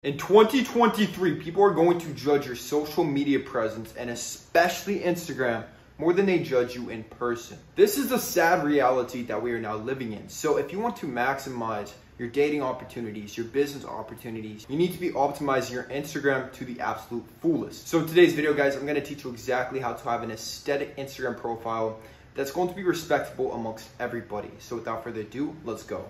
In 2023, people are going to judge your social media presence, and especially Instagram, more than they judge you in person. This is the sad reality that we are now living in. So if you want to maximize your dating opportunities, your business opportunities, you need to be optimizing your Instagram to the absolute fullest. So in today's video, guys, I'm gonna teach you exactly how to have an aesthetic Instagram profile that's going to be respectable amongst everybody. So without further ado, let's go.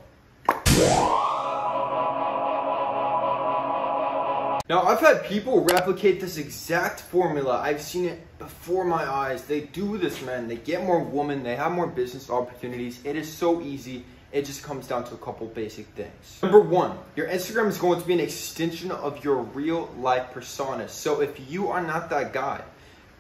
Now, I've had people replicate this exact formula. I've seen it before my eyes. They do this, man. They get more women. They have more business opportunities. It is so easy. It just comes down to a couple basic things. Number one, your Instagram is going to be an extension of your real life persona. So if you are not that guy,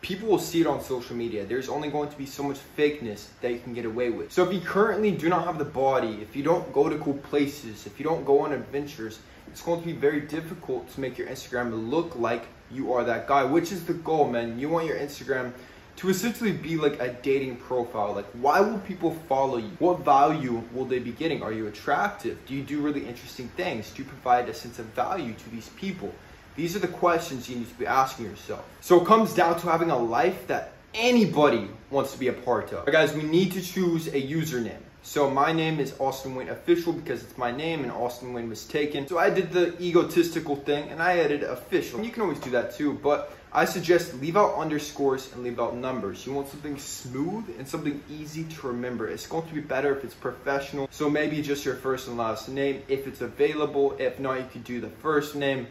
people will see it on social media. There's only going to be so much fakeness that you can get away with. So if you currently do not have the body, if you don't go to cool places, if you don't go on adventures, it's going to be very difficult to make your Instagram look like you are that guy, which is the goal, man. You want your Instagram to essentially be like a dating profile. Like, why will people follow you? What value will they be getting? Are you attractive? Do you do really interesting things? Do you provide a sense of value to these people? These are the questions you need to be asking yourself. So it comes down to having a life that anybody wants to be a part of. Right, guys, we need to choose a username. So my name is Austin Wayne Official because it's my name and Austin Wayne was taken. So I did the egotistical thing and I added official. You can always do that too, but I suggest leave out underscores and leave out numbers. You want something smooth and something easy to remember. It's going to be better if it's professional. So maybe just your first and last name if it's available. If not, you could do the first name,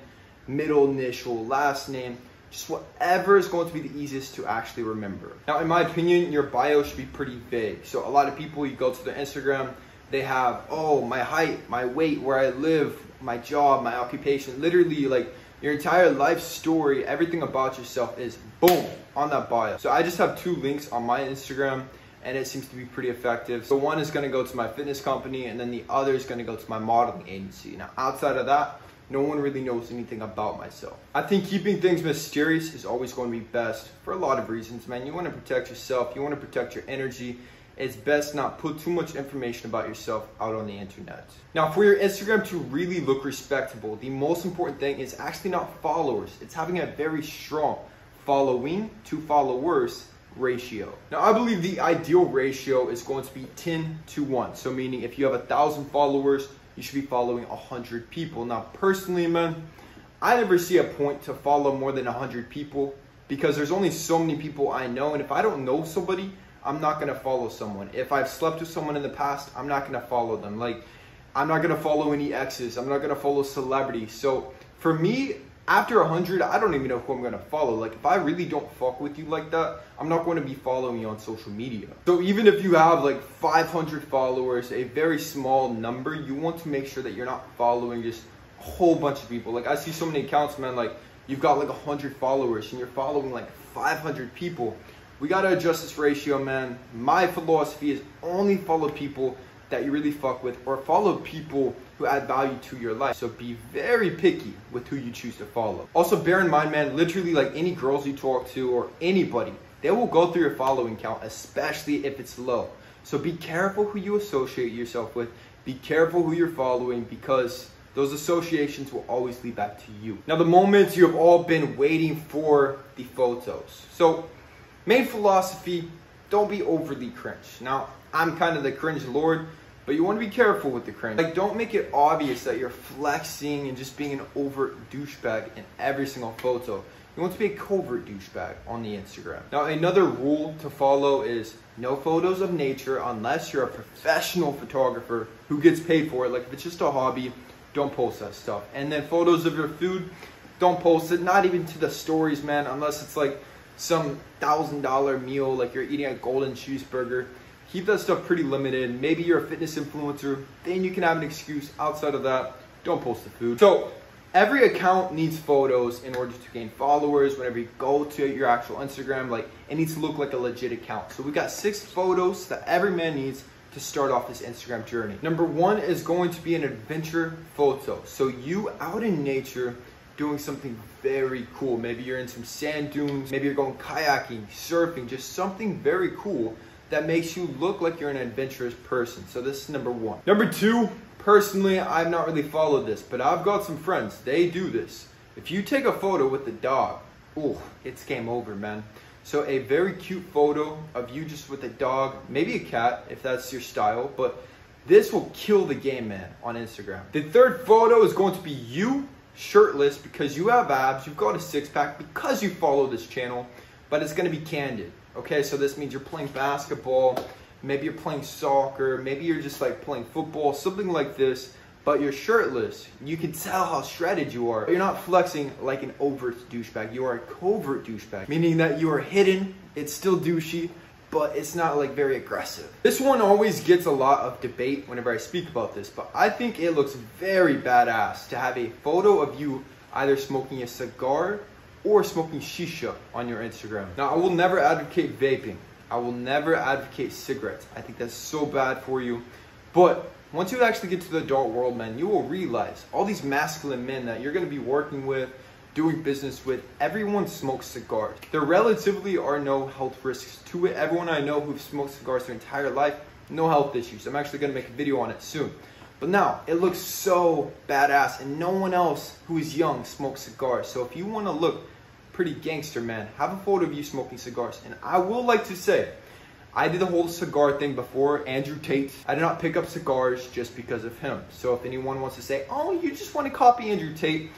middle initial, last name. Just whatever is going to be the easiest to actually remember. Now, in my opinion, your bio should be pretty vague. So a lot of people, you go to their Instagram, they have, oh, my height, my weight, where I live, my job, my occupation. Literally, like, your entire life story, everything about yourself is boom on that bio. So I just have two links on my Instagram and it seems to be pretty effective. So one is gonna go to my fitness company and then the other is gonna go to my modeling agency. Now, outside of that, no one really knows anything about myself. I think keeping things mysterious is always going to be best for a lot of reasons, man. You want to protect yourself. You want to protect your energy. It's best not put too much information about yourself out on the internet. Now, for your Instagram to really look respectable, the most important thing is actually not followers. It's having a very strong following to followers ratio. Now, I believe the ideal ratio is going to be 10:1. So meaning if you have 1,000 followers, you should be following 100 people. Now, personally, man, I never see a point to follow more than 100 people because there's only so many people I know. And if I don't know somebody, I'm not going to follow someone. If I've slept with someone in the past, I'm not going to follow them. Like, I'm not going to follow any exes. I'm not going to follow celebrities. So for me, after 100, I don't even know who I'm going to follow. Like, if I really don't fuck with you like that, I'm not going to be following you on social media. So even if you have like 500 followers, a very small number, you want to make sure that you're not following just a whole bunch of people. Like, I see so many accounts, man, like you've got like 100 followers and you're following like 500 people. We got to adjust this ratio, man. My philosophy is only follow people that you really fuck with or follow people who add value to your life. So be very picky with who you choose to follow. Also, bear in mind, man, literally like any girls you talk to or anybody, they will go through your following count, especially if it's low. So be careful who you associate yourself with. Be careful who you're following because those associations will always lead back to you. Now, the moment you have all been waiting for the photos. So main philosophy, don't be overly cringe. Now, I'm kind of the cringe lord, but you want to be careful with the cringe. Like, don't make it obvious that you're flexing and just being an overt douchebag in every single photo. You want to be a covert douchebag on the Instagram. Now, another rule to follow is no photos of nature unless you're a professional photographer who gets paid for it. Like, if it's just a hobby, don't post that stuff. And then photos of your food, don't post it, not even to the stories, man, unless it's like some $1,000 meal, like you're eating a golden cheeseburger. Keep that stuff pretty limited. Maybe you're a fitness influencer, then you can have an excuse. Outside of that, don't post the food. So every account needs photos in order to gain followers. Whenever you go to your actual Instagram, like, it needs to look like a legit account. So we got 6 photos that every man needs to start off his Instagram journey. Number 1 is going to be an adventure photo. So you out in nature doing something very cool. Maybe you're in some sand dunes, maybe you're going kayaking, surfing, just something very cool that makes you look like you're an adventurous person. So this is number 1. Number 2, Personally, I've not really followed this, but I've got some friends, they do this. If you take a photo with the dog, ooh, it's game over, man. So a very cute photo of you just with a dog, maybe a cat if that's your style, but this will kill the game, man, on Instagram. The third photo is going to be you shirtless because you have abs, you've got a six-pack because you follow this channel, but it's going to be candid. Okay, so this means you're playing basketball, maybe you're playing soccer, maybe you're just like playing football, something like this, but you're shirtless. You can tell how shredded you are. You're not flexing like an overt douchebag, you are a covert douchebag, meaning that you are hidden, it's still douchey, but it's not like very aggressive. This one always gets a lot of debate whenever I speak about this, but I think it looks very badass to have a photo of you either smoking a cigar or smoking shisha on your Instagram. Now, I will never advocate vaping. I will never advocate cigarettes. I think that's so bad for you. But once you actually get to the adult world, man, you will realize all these masculine men that you're gonna be working with, doing business with, everyone smokes cigars. There relatively are no health risks to it. Everyone I know who've smoked cigars their entire life, no health issues. I'm actually gonna make a video on it soon. But now, it looks so badass and no one else who is young smokes cigars. So if you wanna look pretty gangster, man, have a photo of you smoking cigars. And I will like to say, I did the whole cigar thing before Andrew Tate. I did not pick up cigars just because of him. So if anyone wants to say, oh, you just wanna copy Andrew Tate,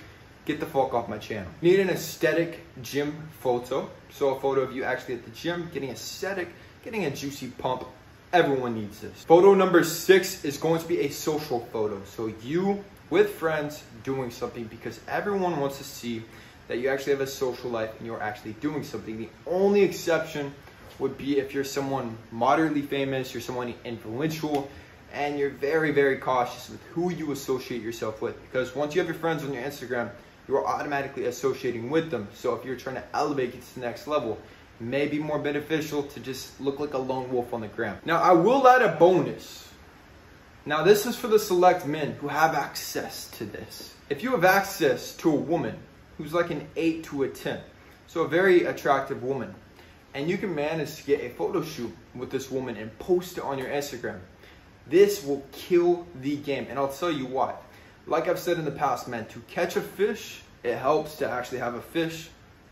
get the fuck off my channel. You need an aesthetic gym photo. So a photo of you actually at the gym, getting aesthetic, getting a juicy pump. Everyone needs this. Photo number 6 is going to be a social photo. So you with friends doing something because everyone wants to see that you actually have a social life and you're actually doing something. The only exception would be if you're someone moderately famous, you're someone influential, and you're very, very cautious with who you associate yourself with. Because once you have your friends on your Instagram, you are automatically associating with them. So if you're trying to elevate it to the next level, it may be more beneficial to just look like a lone wolf on the gram. Now, I will add a bonus. Now, this is for the select men who have access to this. If you have access to a woman who's like an 8 to a 10, so a very attractive woman, and you can manage to get a photo shoot with this woman and post it on your Instagram, this will kill the game. And I'll tell you why. Like I've said in the past, man, to catch a fish, it helps to actually have a fish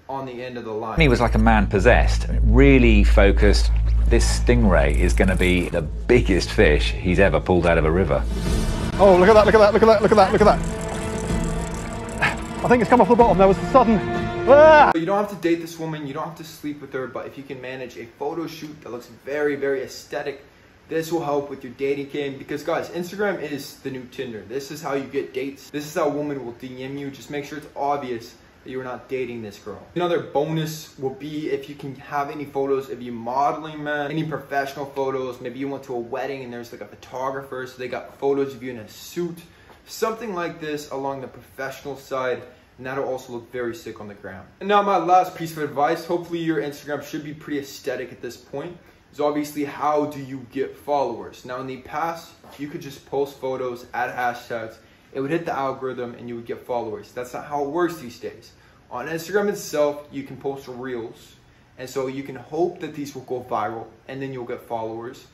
on the end of the line. He was like a man possessed, really focused. This stingray is going to be the biggest fish he's ever pulled out of a river. Oh, look at that, look at that, look at that, look at that, look at that. I think it's come off the bottom. There was a sudden... Ah! You don't have to date this woman, you don't have to sleep with her, but if you can manage a photo shoot that looks very, very aesthetic, this will help with your dating game. Because guys, Instagram is the new Tinder. This is how you get dates. This is how women will DM you. Just make sure it's obvious that you're not dating this girl. Another bonus will be if you can have any photos of you modeling, man, any professional photos. Maybe you went to a wedding and there's like a photographer, so they got photos of you in a suit. Something like this along the professional side, and that'll also look very sick on the gram. And now my last piece of advice, hopefully your Instagram should be pretty aesthetic at this point, is obviously how do you get followers. Now in the past, you could just post photos, add hashtags, it would hit the algorithm and you would get followers. That's not how it works these days. On Instagram itself, you can post reels, and so you can hope that these will go viral and then you'll get followers.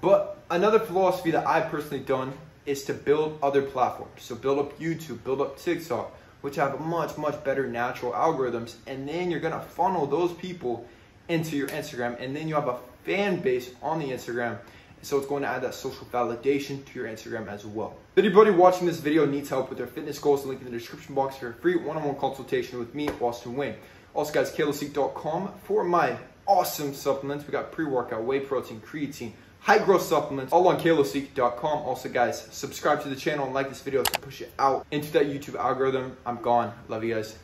But another philosophy that I've personally done is to build other platforms. So build up YouTube, build up TikTok, which have much, much better natural algorithms, and then you're gonna funnel those people into your Instagram, and then you have a fan base on the Instagram, so it's going to add that social validation to your Instagram as well. If anybody watching this video needs help with their fitness goals, the link in the description box for a free one-on-one consultation with me, Austin Wayne. Also guys, kalosique.com for my awesome supplements. We got pre-workout, whey protein, creatine, high growth supplements, all on kalosique.com. Also guys, subscribe to the channel and like this video to push it out into that YouTube algorithm. I'm gone. Love you guys.